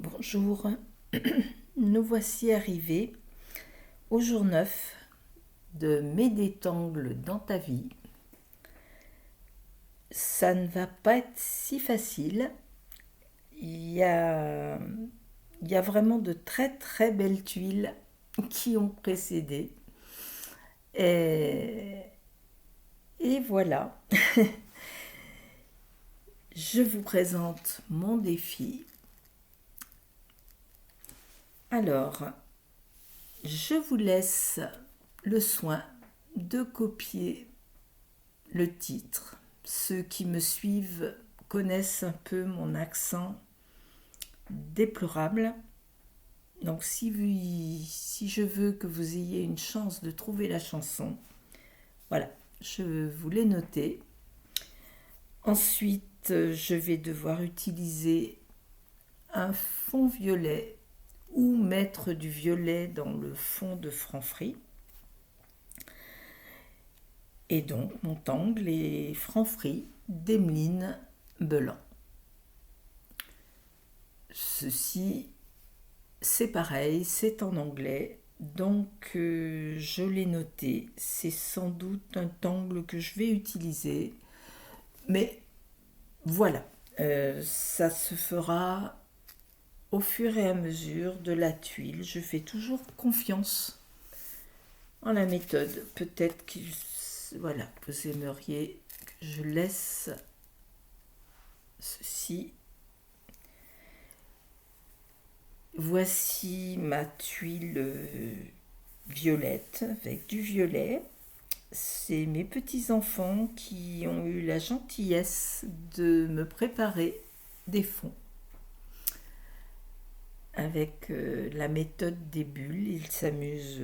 Bonjour, nous voici arrivés au jour 9 de M'aider t'angles dans ta vie. Ça ne va pas être si facile. Il y a, il y a vraiment de très très belles tuiles qui ont précédé. Et, et voilà, je vous présente mon défi. Alors, je vous laisse le soin de copier le titre. Ceux qui me suivent connaissent un peu mon accent déplorable. Donc si je veux que vous ayez une chance de trouver la chanson, voilà, je vous l'ai noté. Ensuite, je vais devoir utiliser un fond violet ou mettre du violet dans le fond de Franfri. Et donc, mon angle est Franfri d'Emeline Belan. Ceci, c'est pareil, c'est en anglais, donc je l'ai noté. C'est sans doute un angle que je vais utiliser, mais voilà, ça se fera au fur et à mesure de la tuile. Je fais toujours confiance en la méthode. Peut-être que voilà, vous aimeriez que je laisse ceci. Voici ma tuile violette avec du violet. C'est mes petits-enfants qui ont eu la gentillesse de me préparer des fonds avec la méthode des bulles. Ils s'amusent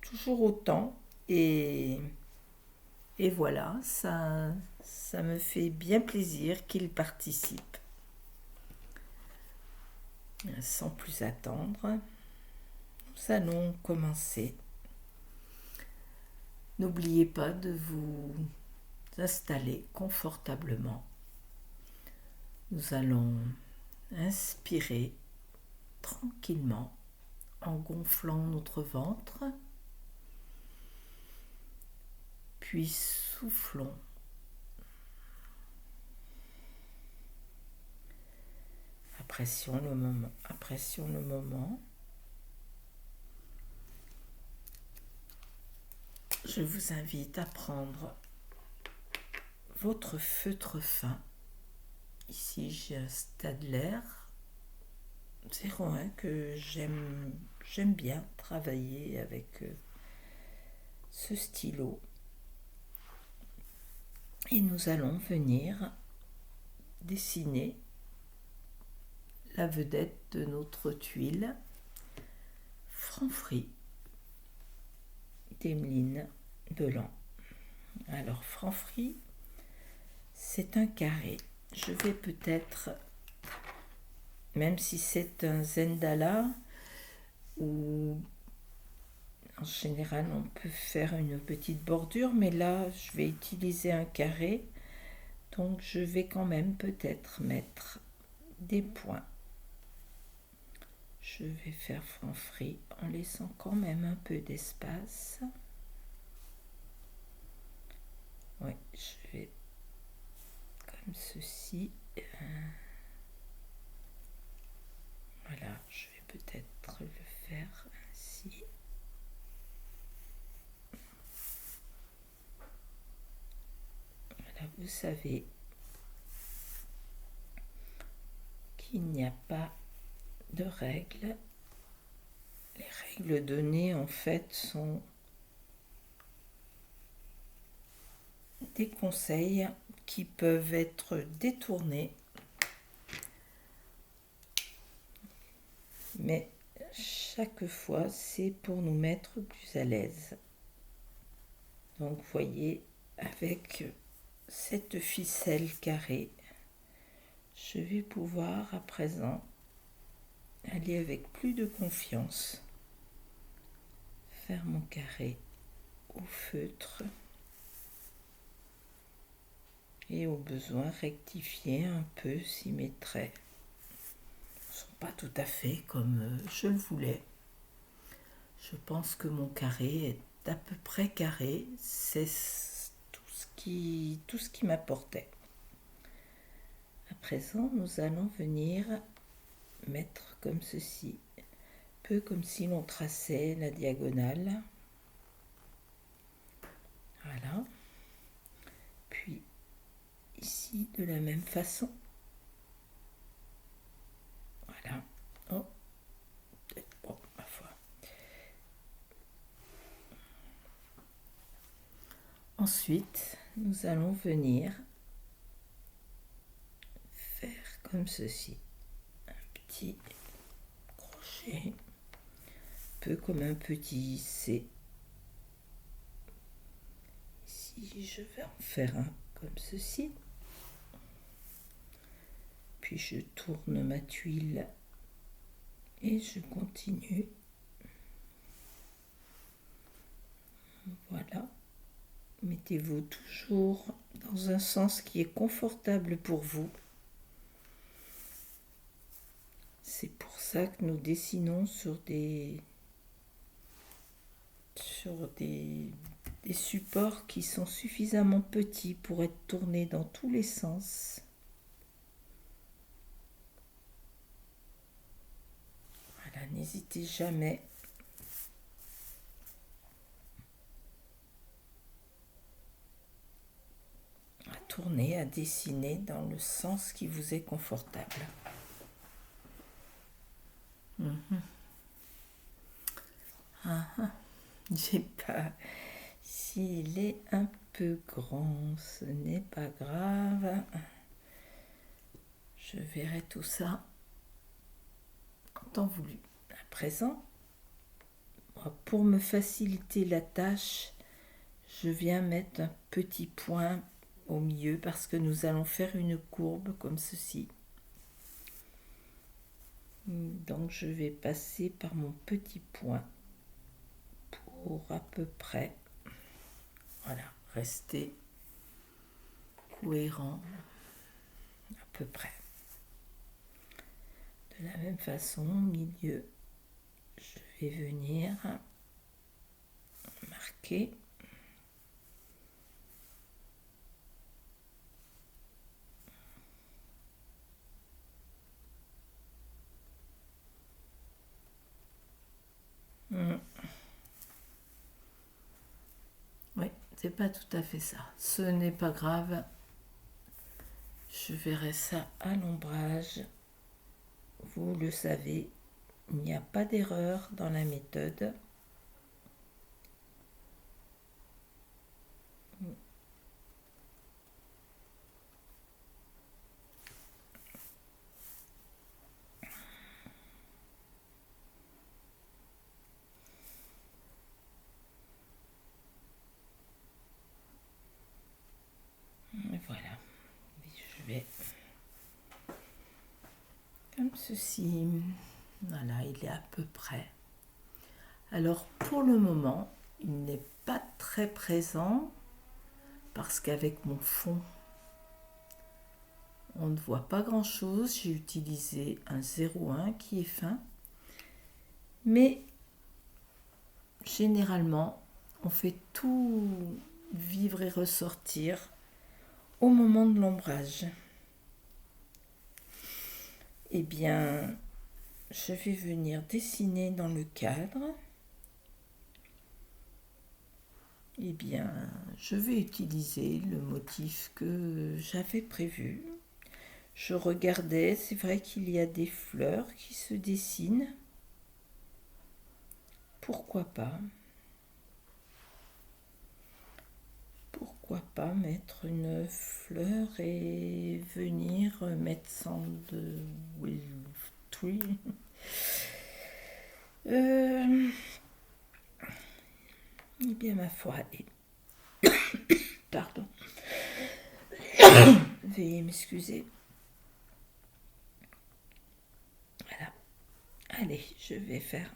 toujours autant et voilà, ça me fait bien plaisir qu'ils participent. Sans plus attendre, nous allons commencer. N'oubliez pas de vous installer confortablement. Nous allons inspirer tranquillement en gonflant notre ventre, puis soufflons. Apprécions le moment. Je vous invite à prendre votre feutre fin. Ici, j'ai un Staedtler 01 que j'aime bien travailler avec ce stylo. Et nous allons venir dessiner la vedette de notre tuile, Franfri d'Emeline Belan. Alors, Franfri, c'est un carré. Je vais peut-être, même si c'est un Zendala, où en général on peut faire une petite bordure, mais là je vais utiliser un carré, donc je vais quand même peut-être mettre des points. Je vais faire Franfri en laissant quand même un peu d'espace. Oui, je vais comme ceci. Voilà, je vais peut-être le faire ainsi. Voilà, vous savez qu'il n'y a pas de règles. Les règles données en fait sont des conseils qui peuvent être détournés, mais chaque fois c'est pour nous mettre plus à l'aise. Donc voyez, avec cette ficelle carrée, je vais pouvoir à présent aller avec plus de confiance, faire mon carré au feutre et au besoin rectifier un peu si mes traits sont pas tout à fait comme je le voulais. Je pense que mon carré est à peu près carré. C'est tout ce qui m'apportait. À présent, nous allons venir mettre comme ceci, peu comme si l'on traçait la diagonale. Voilà. Puis ici, de la même façon. Voilà. Oh, bon, ma foi. Ensuite, nous allons venir faire comme ceci. Un petit crochet, peu comme un petit C. Ici, je vais en faire un comme ceci. Puis je tourne ma tuile et je continue. Voilà. Mettez-vous toujours dans un sens qui est confortable pour vous. C'est pour ça que nous dessinons sur des supports qui sont suffisamment petits pour être tournés dans tous les sens. Voilà, n'hésitez jamais à tourner, à dessiner dans le sens qui vous est confortable. J'ai pas. S'il est un peu grand, ce n'est pas grave. Je verrai tout ça en temps voulu. À présent, pour me faciliter la tâche, je viens mettre un petit point au milieu parce que nous allons faire une courbe comme ceci. Donc je vais passer par mon petit point pour à peu près, voilà, rester cohérent à peu près. De la même façon, au milieu, je vais venir marquer Oui, c'est pas tout à fait ça. Ce n'est pas grave. Je verrai ça à l'ombrage. Vous le savez, il n'y a pas d'erreur dans la méthode. Et voilà. Je vais comme ceci. Voilà, il est à peu près. Alors pour le moment, il n'est pas très présent parce qu'avec mon fond, on ne voit pas grand chose. J'ai utilisé un 01 qui est fin. Mais généralement, on fait tout vivre et ressortir au moment de l'ombrage. Eh bien, je vais venir dessiner dans le cadre. Eh bien, je vais utiliser le motif que j'avais prévu. Je regardais, c'est vrai qu'il y a des fleurs qui se dessinent. Pourquoi pas? Pourquoi pas mettre une fleur et venir mettre de Will Tree. Eh bien, ma foi, pardon. Veuillez m'excuser. Voilà. Allez, je vais faire.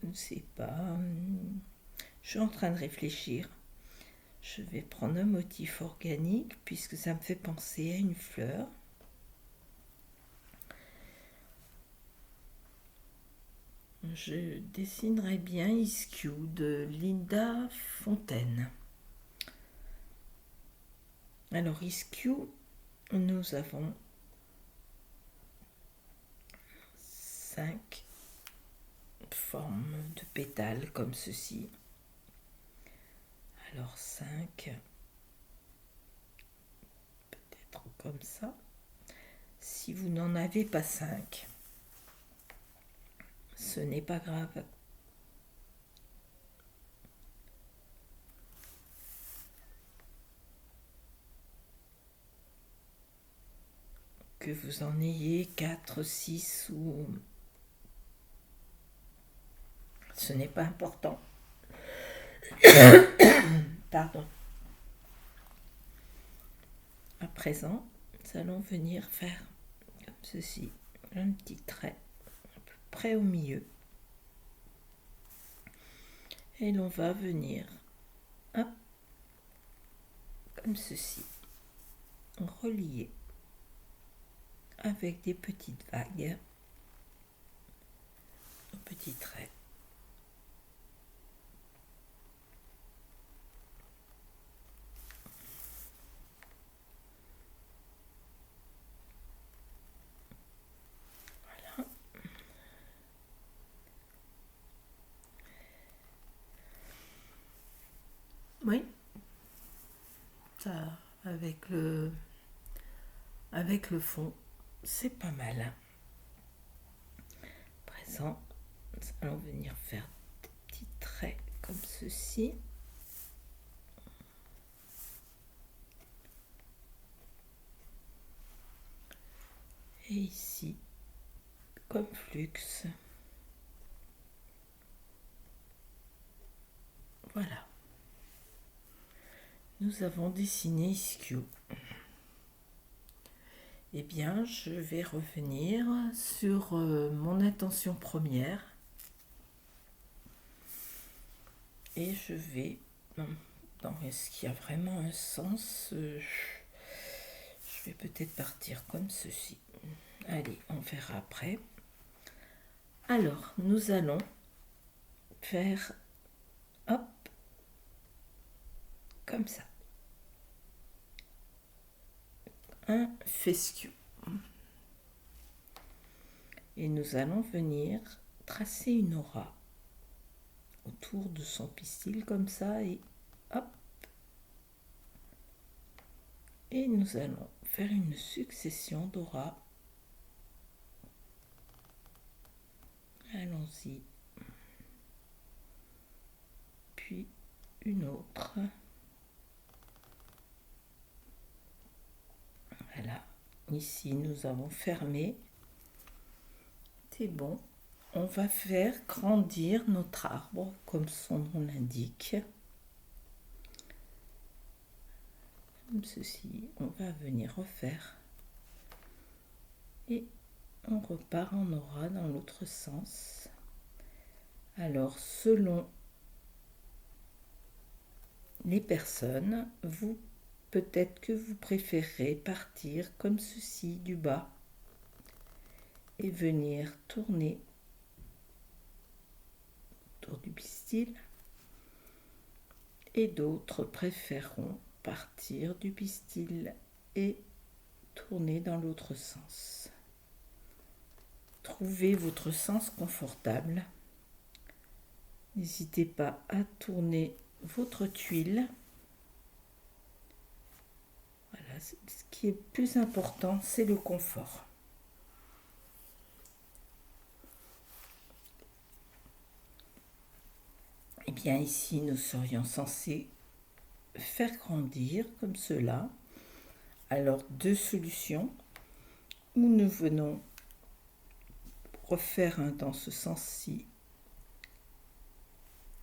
Je ne sais pas. Je suis en train de réfléchir. Je vais prendre un motif organique puisque ça me fait penser à une fleur. Je dessinerai bien Ischio de Linda Fontaine. Alors Ischio, nous avons 5 formes de pétales comme ceci. Alors 5, peut-être comme ça. Si vous n'en avez pas 5, ce n'est pas grave. Que vous en ayez 4, 6 ou... Ce n'est pas important. Pardon. À présent, nous allons venir faire comme ceci, un petit trait à peu près au milieu. Et l'on va venir, hop, comme ceci, relier avec des petites vagues nos petits traits. Voilà. Oui, ça, avec le fond, c'est pas mal. À présent, nous allons venir faire des petits traits comme ceci. Et ici, comme flux. Voilà. Nous avons dessiné Ischio. Eh bien, je vais revenir sur mon intention première. Et je vais, est-ce qu'il y a vraiment un sens je vais peut-être partir comme ceci. Allez, on verra après. Alors, nous allons faire, hop, comme ça. Un fescue. Et nous allons venir tracer une aura autour de son pistil comme ça et hop. Et nous allons faire une succession d'auras. Allons-y. Puis une autre. Voilà. Ici, nous avons fermé. C'est bon. On va faire grandir notre arbre comme son nom l'indique. Comme ceci, on va venir refaire. Et on repart en aura dans l'autre sens. Alors, selon les personnes, peut-être que vous préférez partir comme ceci du bas et venir tourner autour du pistil, et d'autres préféreront partir du pistil et tourner dans l'autre sens. Trouvez votre sens confortable. N'hésitez pas à tourner votre tuile. Voilà, ce qui est plus important, c'est le confort. Et bien ici, nous serions censés faire grandir comme cela. Alors, deux solutions. Ou nous venons refaire un dans ce sens-ci.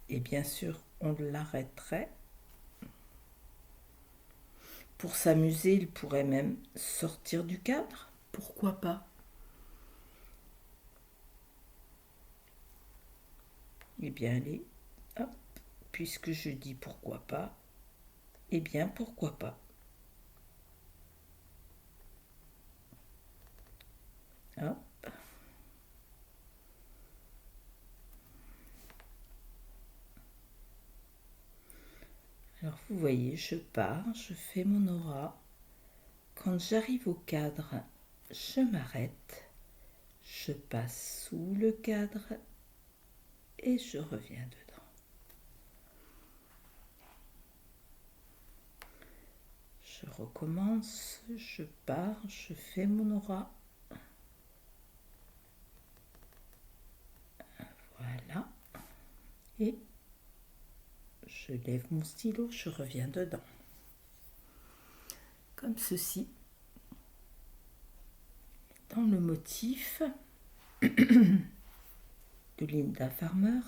Et bien sûr, on l'arrêterait. Pour s'amuser, il pourrait même sortir du cadre. Pourquoi pas? Eh bien, allez, hop, puisque je dis pourquoi pas, eh bien pourquoi pas. Hop. Alors vous voyez, je pars, je fais mon aura. Quand j'arrive au cadre, je m'arrête, je passe sous le cadre et je reviens dedans. Je recommence, je pars, je fais mon aura. Voilà. Et je lève mon stylo, je reviens dedans. Comme ceci. Dans le motif de Linda Farmer,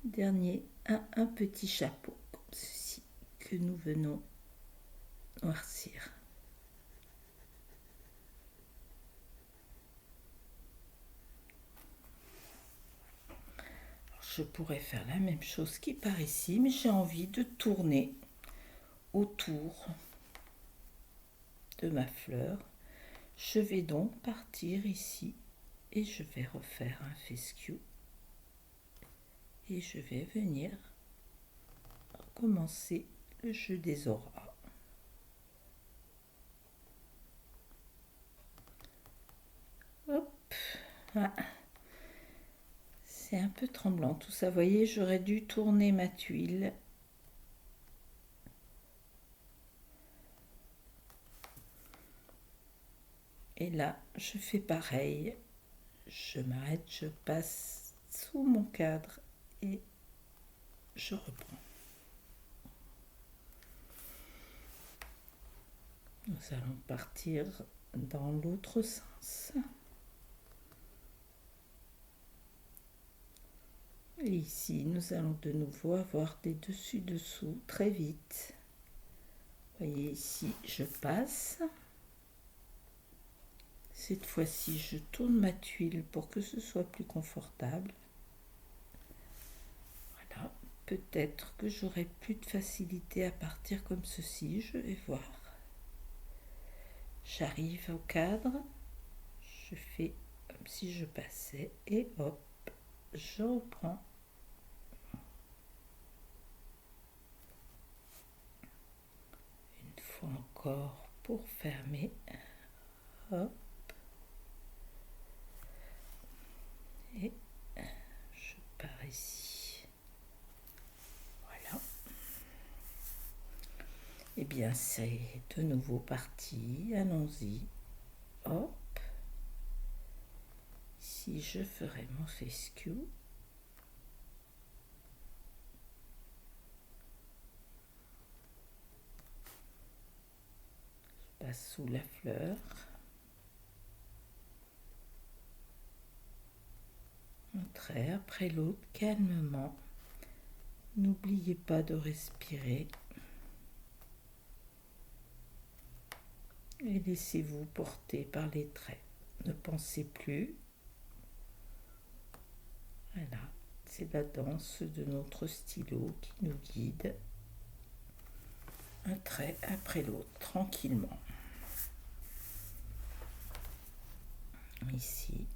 dernier, un petit chapeau, comme ceci, que nous venons noircir. Je pourrais faire la même chose qui par ici, mais j'ai envie de tourner autour de ma fleur. Je vais donc partir ici et je vais refaire un fescue et je vais venir commencer le jeu des auras. Hop, ah. C'est un peu tremblant tout ça, vous voyez, j'aurais dû tourner ma tuile. Et là, je fais pareil. Je m'arrête, je passe sous mon cadre et je reprends. Nous allons partir dans l'autre sens. Et ici, nous allons de nouveau avoir des dessus-dessous très vite. Vous voyez ici, je passe. Cette fois-ci, je tourne ma tuile pour que ce soit plus confortable. Voilà, peut-être que j'aurai plus de facilité à partir comme ceci, je vais voir. J'arrive au cadre, je fais comme si je passais et hop, je reprends. Une fois encore pour fermer. Hop. Et je pars ici. Voilà. Et bien c'est de nouveau parti. Allons-y. Hop. Ici je ferai mon fescue. Je passe sous la fleur. Un trait après l'autre, calmement. N'oubliez pas de respirer. Et laissez-vous porter par les traits. Ne pensez plus. Voilà, c'est la danse de notre stylo qui nous guide. Un trait après l'autre, tranquillement. Ici,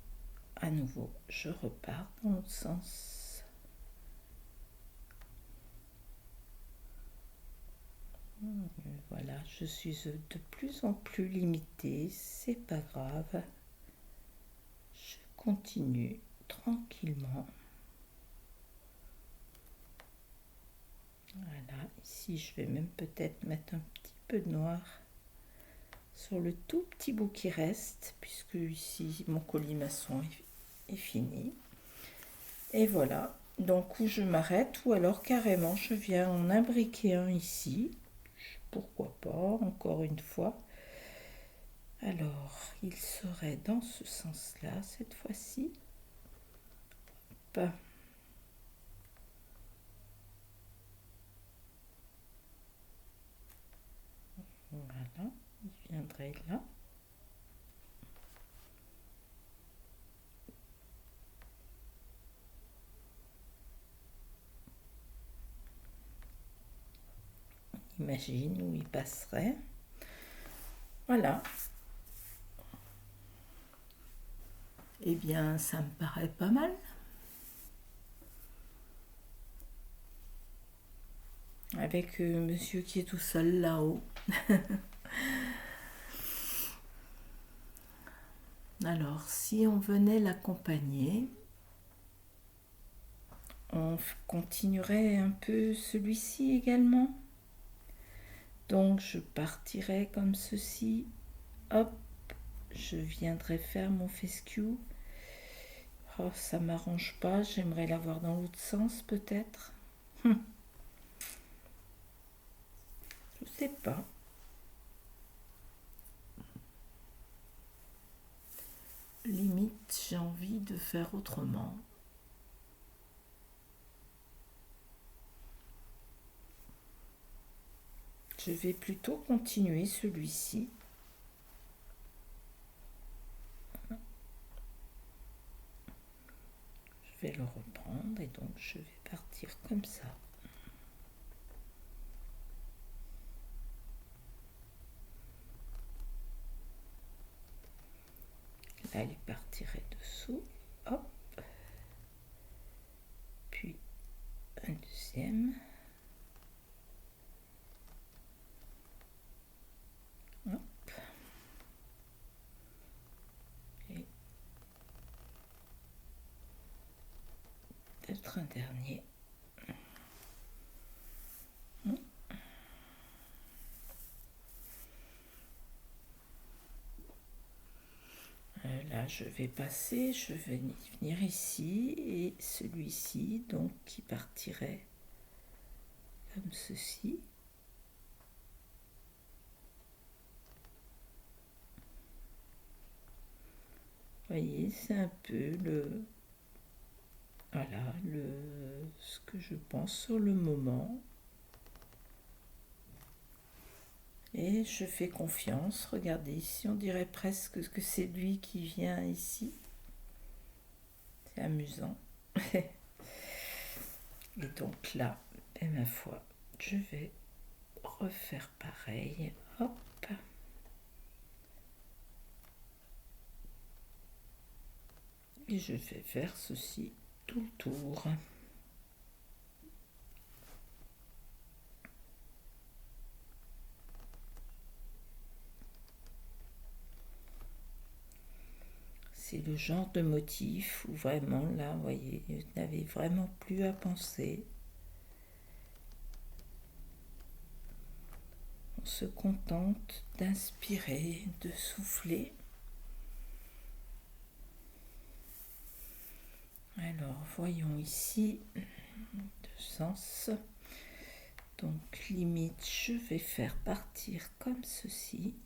à nouveau, je repars dans l'autre sens. Voilà, je suis de plus en plus limitée, c'est pas grave. Je continue tranquillement. Voilà, ici je vais même peut-être mettre un petit peu de noir sur le tout petit bout qui reste, puisque ici mon colimaçon est fini. Et voilà, donc où je m'arrête, ou alors carrément je viens en imbriquer un ici. Pourquoi pas, encore une fois. Alors, il serait dans ce sens-là, cette fois-ci. Voilà, il viendrait là. j'imagine, où il passerait. Voilà. Eh bien, ça me paraît pas mal. Avec monsieur qui est tout seul là-haut. Alors, si on venait l'accompagner, on continuerait un peu celui-ci également. Donc, je partirais comme ceci. Hop, je viendrai faire mon fescue. Oh, ça m'arrange pas, j'aimerais l'avoir dans l'autre sens peut-être. Je sais pas. Limite, j'ai envie de faire autrement. Je vais plutôt continuer celui-ci. Je vais le reprendre et donc je vais partir comme ça. Là, il partirait dessous. Hop. Puis un deuxième. Hop. Et peut-être un dernier. Là, je vais passer, je vais venir ici et celui-ci, donc qui partirait comme ceci. Vous voyez, c'est un peu ce que je pense sur le moment. Et je fais confiance. Regardez ici, on dirait presque que c'est lui qui vient ici. C'est amusant. Et donc là, ma foi, je vais refaire pareil. Hop. Et je vais faire ceci tout le tour. C'est le genre de motif où vraiment, là, vous voyez, je n'avais vraiment plus à penser. On se contente d'inspirer, de souffler. Alors, voyons ici, deux sens. Donc, limite, je vais faire partir comme ceci.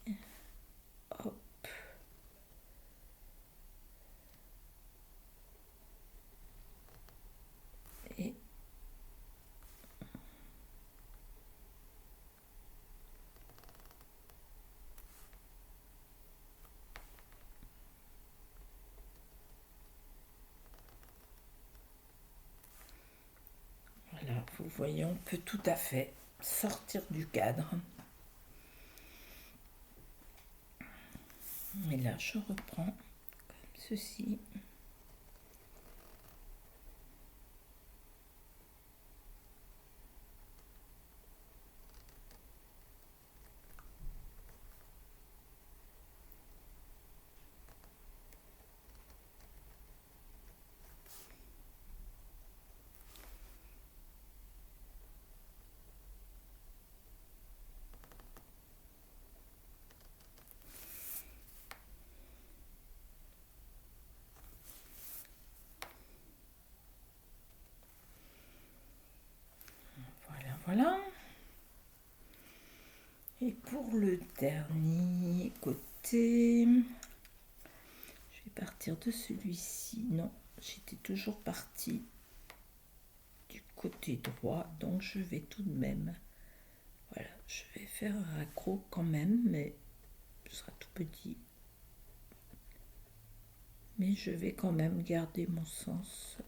Hop. Et voilà, vous voyez, on peut tout à fait sortir du cadre. Et là, je reprends comme ceci. Voilà. Et pour le dernier côté, je vais partir de celui-ci. Non, j'étais toujours partie du côté droit, donc je vais tout de même. Voilà, je vais faire un raccro quand même, mais ce sera tout petit. Mais je vais quand même garder mon sens.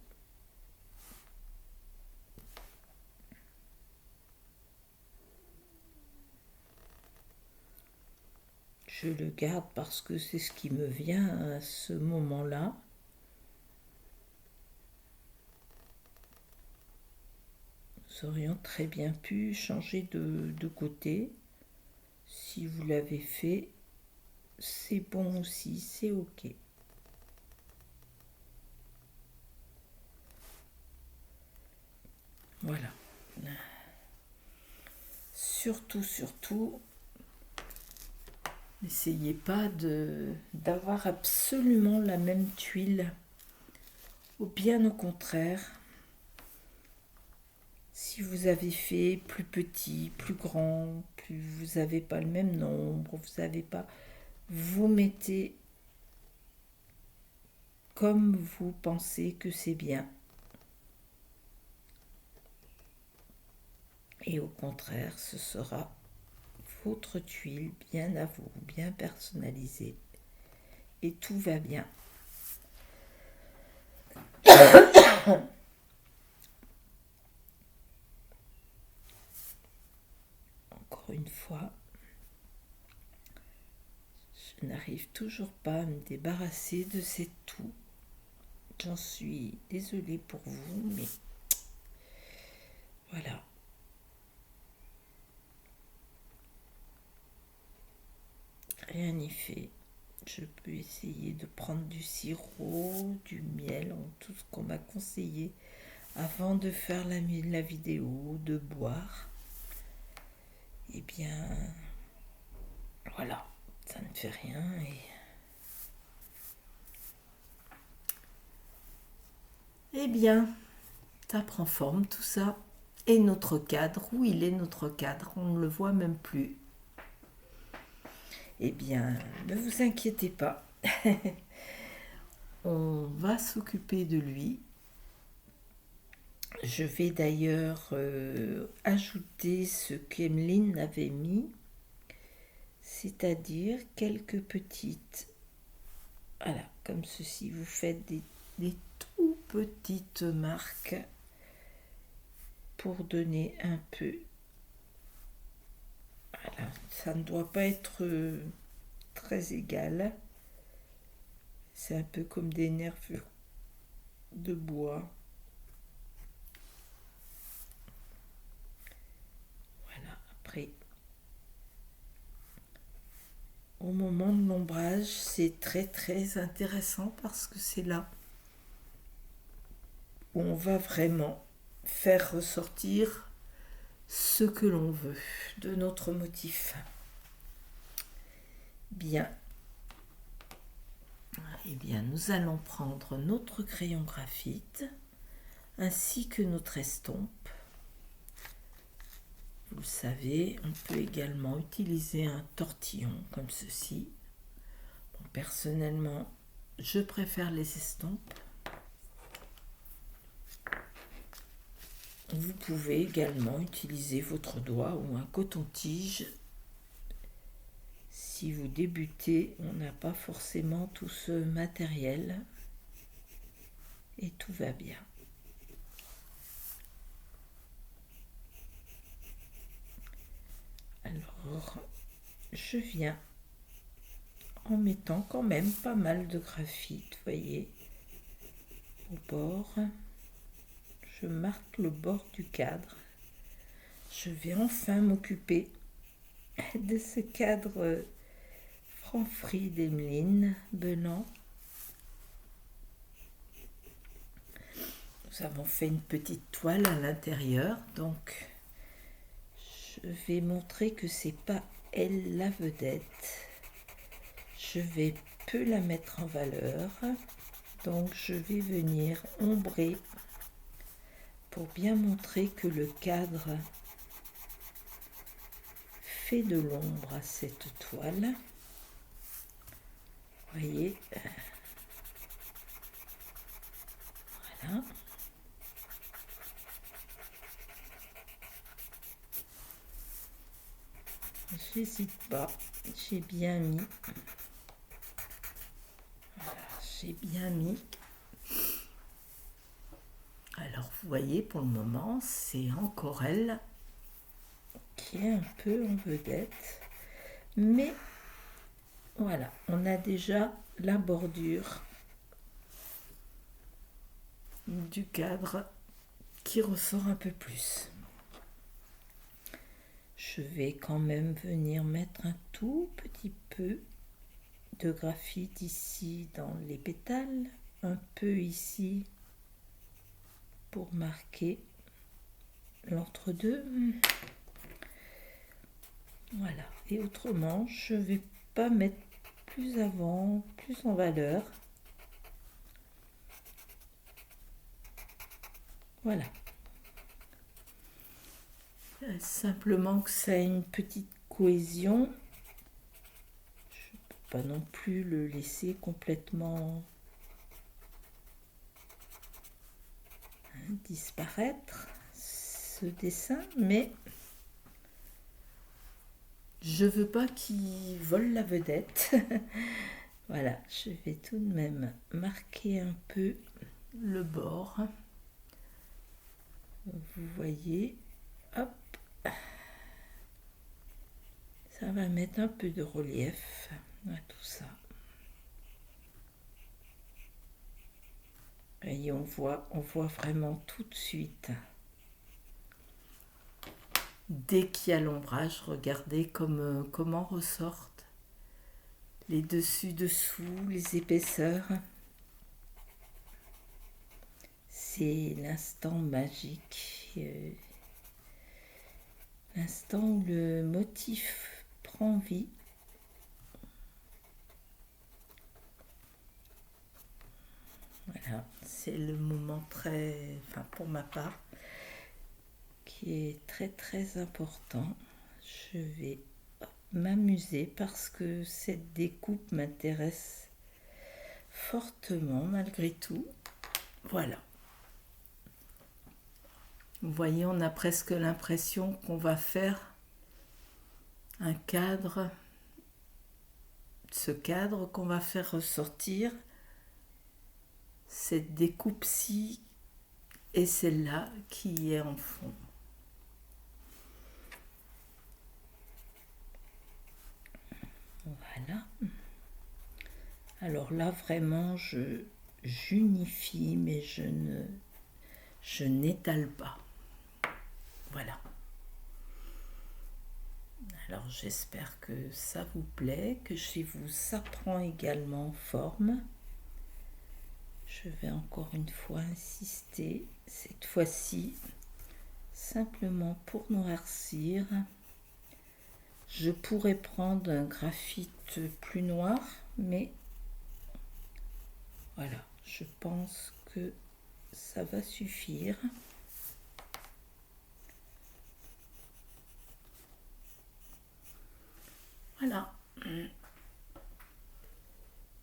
Je le garde parce que c'est ce qui me vient à ce moment-là. Nous aurions très bien pu changer de côté. Si vous l'avez fait, c'est bon aussi, c'est ok. Voilà. Surtout, n'essayez pas d'avoir absolument la même tuile. Ou bien au contraire, si vous avez fait plus petit, plus grand, plus vous n'avez pas le même nombre, vous n'avez pas, vous mettez comme vous pensez que c'est bien. Et au contraire, ce sera votre tuile bien à vous, bien personnalisée. Et tout va bien. Encore une fois, je n'arrive toujours pas à me débarrasser de ces toux. J'en suis désolée pour vous, mais voilà. Rien n'y fait. Je peux essayer de prendre du sirop, du miel, tout ce qu'on m'a conseillé avant de faire la vidéo, de boire. Eh bien, voilà, ça ne fait rien Eh bien, ça prend forme tout ça. Et notre cadre, où il est notre cadre? On ne le voit même plus. Eh bien, ne vous inquiétez pas. On va s'occuper de lui. Je vais d'ailleurs ajouter ce qu'Emeline avait mis, c'est-à-dire quelques petites, voilà, comme ceci, vous faites des tout petites marques pour donner un peu. Voilà, ça ne doit pas être très égal. C'est un peu comme des nervures de bois. Voilà, après, au moment de l'ombrage, c'est très très intéressant parce que c'est là où on va vraiment faire ressortir ce que l'on veut de notre motif. Bien. Eh bien, nous allons prendre notre crayon graphite ainsi que notre estompe. Vous le savez, on peut également utiliser un tortillon comme ceci. Bon, personnellement, je préfère les estampes. Vous pouvez également utiliser votre doigt ou un coton-tige. Si vous débutez, on n'a pas forcément tout ce matériel et tout va bien. Alors, je viens en mettant quand même pas mal de graphite, voyez, au bord. Je marque le bord du cadre. Je vais enfin m'occuper de ce cadre Franprix d'Emeline Belan. Nous avons fait une petite toile à l'intérieur, donc je vais montrer que c'est pas elle la vedette. Je vais peu la mettre en valeur, donc je vais venir ombrer pour bien montrer que le cadre fait de l'ombre à cette toile. Voyez, voilà. J'hésite pas, j'ai bien mis. Voilà, j'ai bien mis. Alors vous voyez, pour le moment, c'est encore elle qui est un peu en vedette, mais Voilà, on a déjà la bordure du cadre qui ressort un peu plus. Je vais quand même venir mettre un tout petit peu de graphite ici dans les pétales, un peu ici pour marquer l'entre-deux. Voilà, et autrement je vais pas mettre plus avant, plus en valeur. Voilà. Simplement que ça ait une petite cohésion. Je ne peux pas non plus le laisser complètement disparaître, ce dessin, mais je veux pas qu'il vole la vedette. Voilà, je vais tout de même marquer un peu le bord. Vous voyez, hop, ça va mettre un peu de relief à tout ça. Et on voit vraiment tout de suite. Dès qu'il y a l'ombrage, regardez comment ressortent les dessus-dessous, les épaisseurs. C'est l'instant magique, l'instant où le motif prend vie. Voilà, c'est le moment pour ma part, qui est très très important. Je vais m'amuser parce que cette découpe m'intéresse fortement malgré tout. Voilà. Vous voyez, on a presque l'impression qu'on va faire un cadre, ce cadre qu'on va faire ressortir, cette découpe-ci et celle-là qui est en fond. Voilà. Alors là, vraiment, j'unifie, mais je n'étale pas. Voilà. Alors j'espère que ça vous plaît, que chez vous ça prend également forme. Je vais encore une fois insister, cette fois-ci, simplement pour noircir. Je pourrais prendre un graphite plus noir, mais voilà, je pense que ça va suffire. Voilà.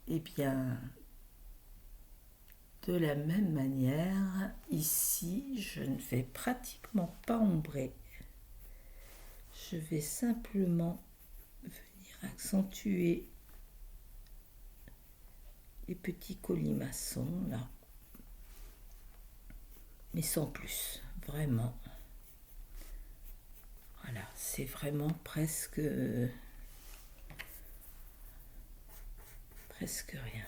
Et bien, de la même manière, ici, je ne vais pratiquement pas ombrer. Je vais simplement venir accentuer les petits colimaçons là, mais sans plus, vraiment. Voilà, c'est vraiment presque rien.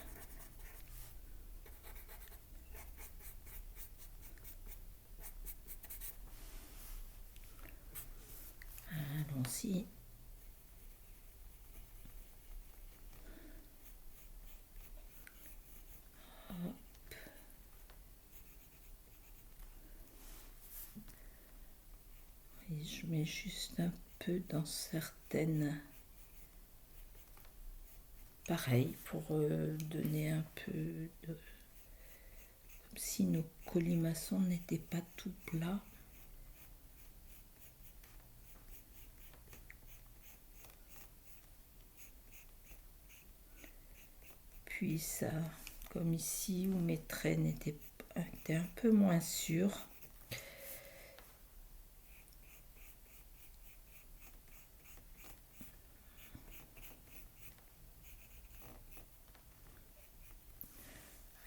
Allons-y. Et je mets juste un peu dans certaines, pareil, pour donner un peu de, comme si nos colimaçons n'étaient pas tout plats. Puis ça, comme ici où mes traits étaient un peu moins sûrs,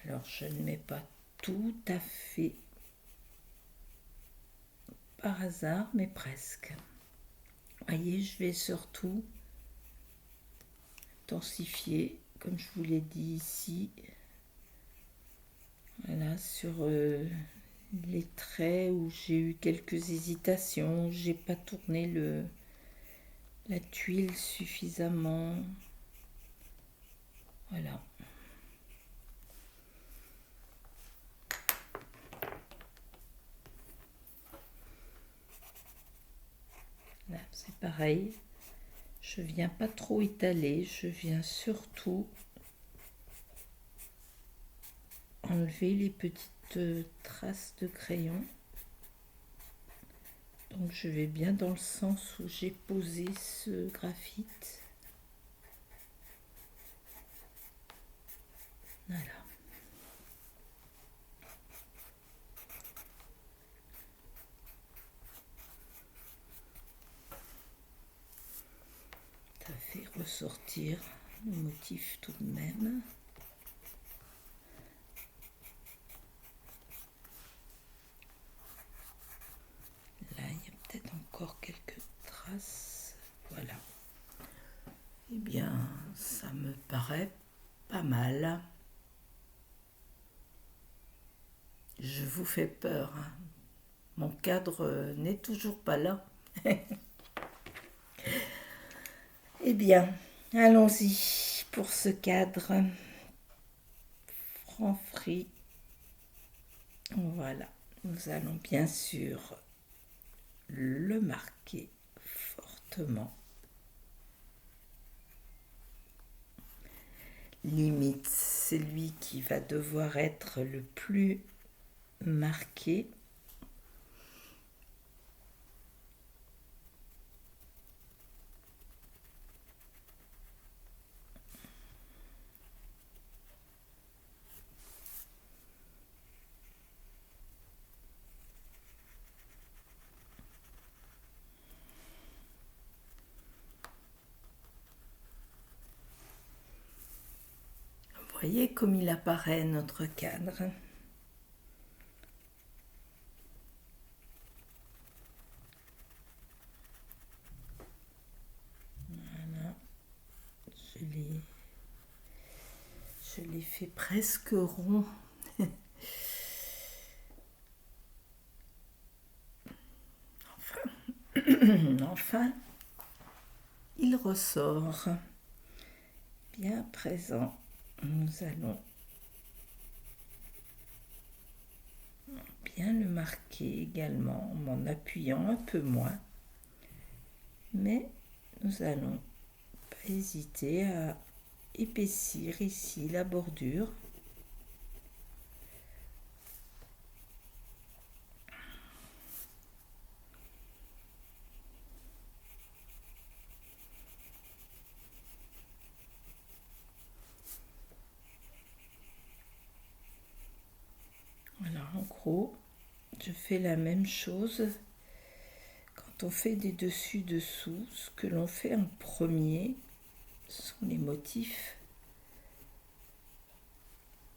alors je ne mets pas tout à fait par hasard, mais presque. Voyez, je vais surtout densifier, comme je vous l'ai dit ici. Voilà, sur les traits où j'ai eu quelques hésitations, j'ai pas tourné la tuile suffisamment. Voilà. Là, c'est pareil. Je viens pas trop étaler, je viens surtout enlever les petites traces de crayon. Donc je vais bien dans le sens où j'ai posé ce graphite. Voilà. Ça fait ressortir le motif tout de même. Là, il y a peut-être encore quelques traces. Voilà. Eh bien, ça me paraît pas mal. Je vous fais peur, hein. Mon cadre n'est toujours pas là. Eh bien, allons-y pour ce cadre. Franprix. Voilà. Nous allons bien sûr le marquer fortement. Limite, c'est lui qui va devoir être le plus marqué. Vous voyez comme il apparaît notre cadre. Voilà, je l'ai fait presque rond. Enfin, il ressort. Bien présent, nous allons bien le marquer également en m'en appuyant un peu moins. Mais nous allons pas hésiter à épaissir ici la bordure. Alors en gros, je fais la même chose quand on fait des dessus-dessous. Ce que l'on fait en premier sont les motifs.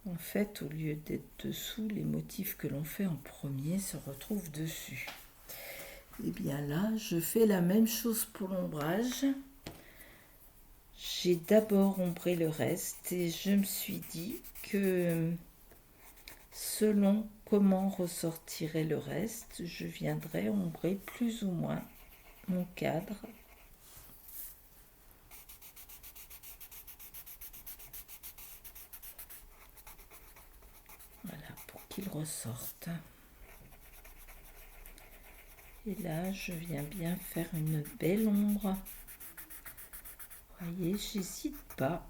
En fait, au lieu d'être dessous, les motifs que l'on fait en premier se retrouvent dessus. Et bien là, je fais la même chose pour l'ombrage. J'ai d'abord ombré le reste et je me suis dit que selon comment ressortirait le reste, je viendrai ombrer plus ou moins mon cadre. Voilà, pour qu'il ressorte. Et là, je viens bien faire une belle ombre. Vous voyez, j'hésite pas.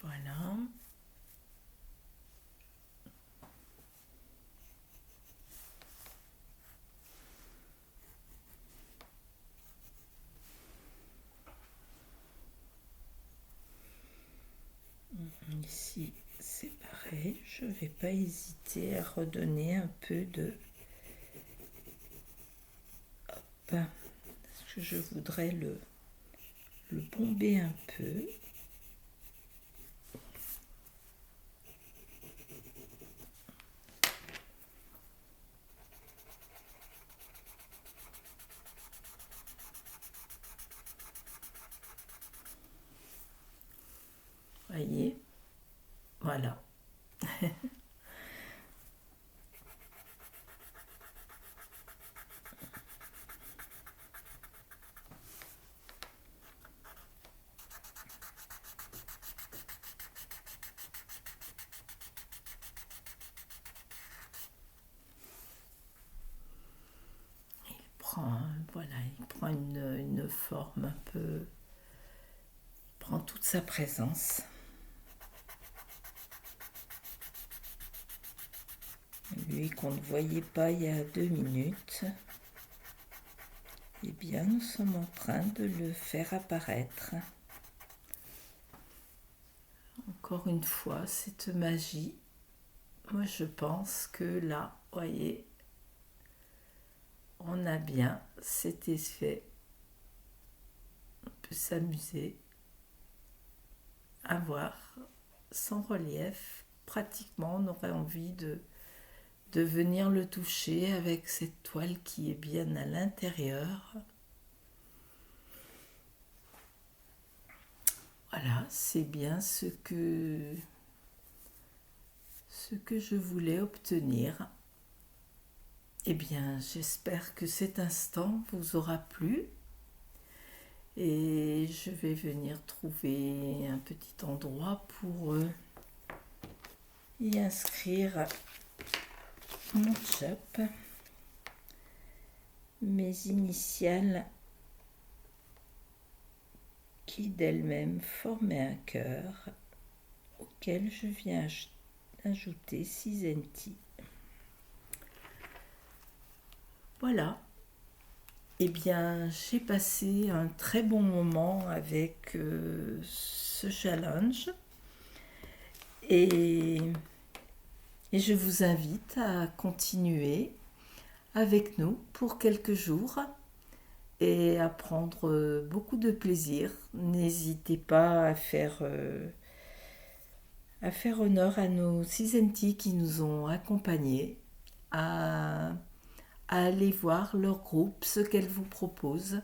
Voilà. Ici, c'est pareil. Je ne vais pas hésiter à redonner un peu de... Hop. Parce que je voudrais le le bomber un peu. Voyez, voilà. Voilà, il prend une forme un peu, il prend toute sa présence. Lui qu'on ne voyait pas il y a 2 minutes, eh bien nous sommes en train de le faire apparaître. Encore une fois, cette magie, moi je pense que là, voyez, on a bien cet effet. On peut s'amuser à voir sans relief. Pratiquement, on aurait envie de venir le toucher avec cette toile qui est bien à l'intérieur. Voilà, c'est bien ce que je voulais obtenir. Eh bien, j'espère que cet instant vous aura plu et je vais venir trouver un petit endroit pour y inscrire mon chop, mes initiales qui d'elles-mêmes formaient un cœur auquel je viens ajouter 6 NT. Voilà. Eh bien, j'ai passé un très bon moment avec ce challenge et je vous invite à continuer avec nous pour quelques jours et à prendre beaucoup de plaisir. N'hésitez pas à faire honneur à nos 6 NT qui nous ont accompagnés, à aller voir leur groupe, ce qu'elles vous proposent.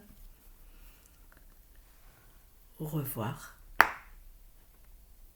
Au revoir.